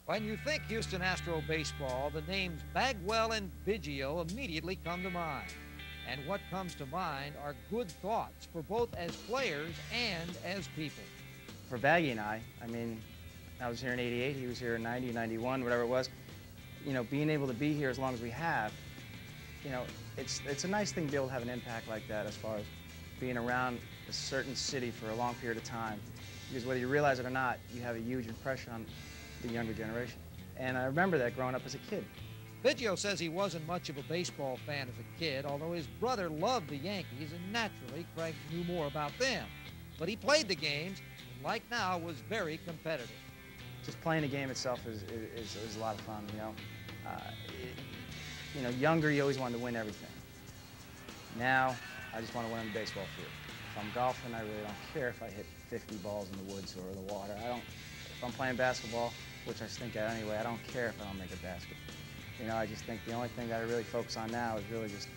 When you think Houston Astro baseball, the names Bagwell and Biggio immediately come to mind. And what comes to mind are good thoughts for both as players and as people. For Baggy and I mean, I was here in '88, he was here in '90, '91, whatever it was. You know, being able to be here as long as we have, you know, it's a nice thing to be able to have an impact like that as far as being around a certain city for a long period of time. Because whether you realize it or not, you have a huge impression on the younger generation. And I remember that growing up as a kid. Biggio says he wasn't much of a baseball fan as a kid, although his brother loved the Yankees, and naturally, Craig knew more about them. But he played the games, and like now, was very competitive. Just playing the game itself is a lot of fun, you know. You know, younger, you always wanted to win everything. Now, I just want to win on the baseball field. If I'm golfing, I really don't care if I hit 50 balls in the woods or the water. If I'm playing basketball, which I stink at anyway, I don't care if I don't make a basket. You know, I just think the only thing that I really focus on now is really just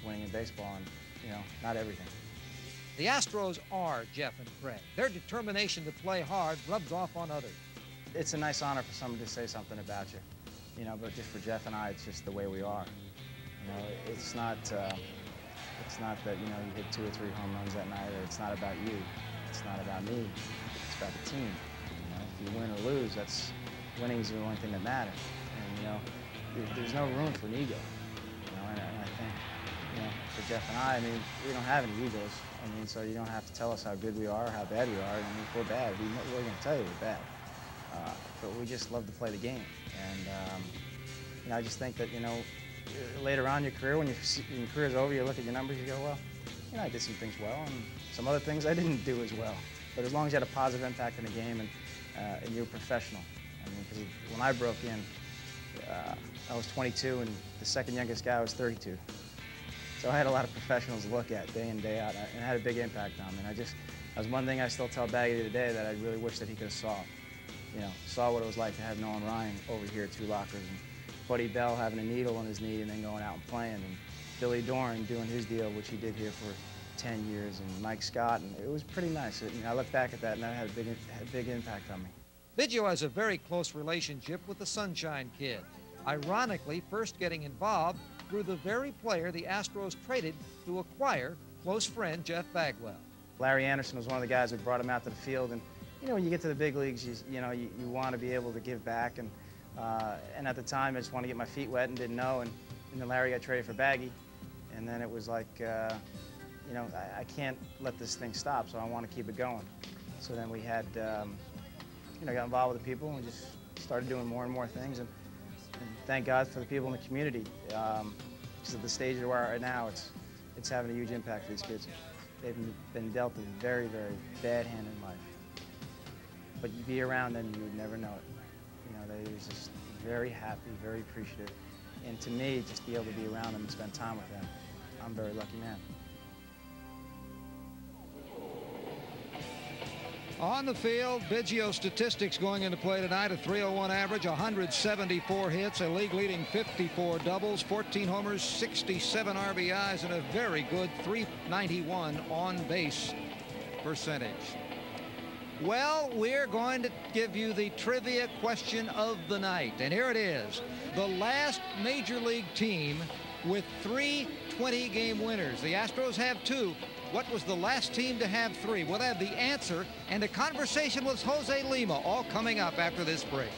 winning in baseball and, you know, not everything. The Astros are Jeff and Craig. Their determination to play hard rubs off on others. It's a nice honor for someone to say something about you, you know, but just for Jeff and I, it's just the way we are. You know, it's not that, you know, you hit 2 or 3 home runs that night, or it's not about you. It's not about me. It's about the team. You know, if you win or lose, winning is the only thing that matters. And, you know, there's no room for an ego. You know, and I think, you know, for Jeff and I mean, we don't have any egos. I mean, so you don't have to tell us how good we are or how bad we are. I mean, if we're bad, we're going to tell you we're bad. But we just love to play the game. And, you know, I just think that, you know, later on in your career, when your career's over, you look at your numbers, you go, well, you know, I did some things well, and some other things I didn't do as well. But as long as you had a positive impact in the game and you were professional. I mean, because when I broke in, I was 22, and the second youngest guy was 32. So I had a lot of professionals to look at day in, day out, and it had a big impact on me. And that was one thing I still tell Baggy today that I really wish that he could have saw. You know, saw what it was like to have Nolan Ryan over here at 2 lockers, and Buddy Bell having a needle in his knee and then going out and playing, and Billy Doran doing his deal, which he did here for 10 years, and Mike Scott, and it was pretty nice. And I look back at that, and that had a big impact on me. Biggio has a very close relationship with the Sunshine Kid, ironically first getting involved through the very player the Astros traded to acquire close friend Jeff Bagwell. Larry Anderson was one of the guys who brought him out to the field, and you know, when you get to the big leagues, you want to be able to give back, and at the time I just wanted to get my feet wet and didn't know, and then Larry got traded for Baggy, and then it was like, you know, I can't let this thing stop, so I want to keep it going. So then we had, you know, got involved with the people, and we just started doing more and more things, and thank God for the people in the community. Because at the stage where we're at now, it's having a huge impact for these kids. They've been dealt a very, very bad hand in life. But you be around them, you would never know it. You know, they're just very happy, very appreciative. And to me, just be able to be around them and spend time with them, I'm a very lucky man. On the field, Biggio's statistics going into play tonight: a .301 average, 174 hits, a league-leading 54 doubles, 14 homers, 67 RBIs, and a very good .391 on-base percentage. Well, we're going to give you the trivia question of the night, and here it is. The last Major League team with 3 20-game winners. The Astros have 2. What was the last team to have 3? We'll have the answer and a conversation with Jose Lima, all coming up after this break.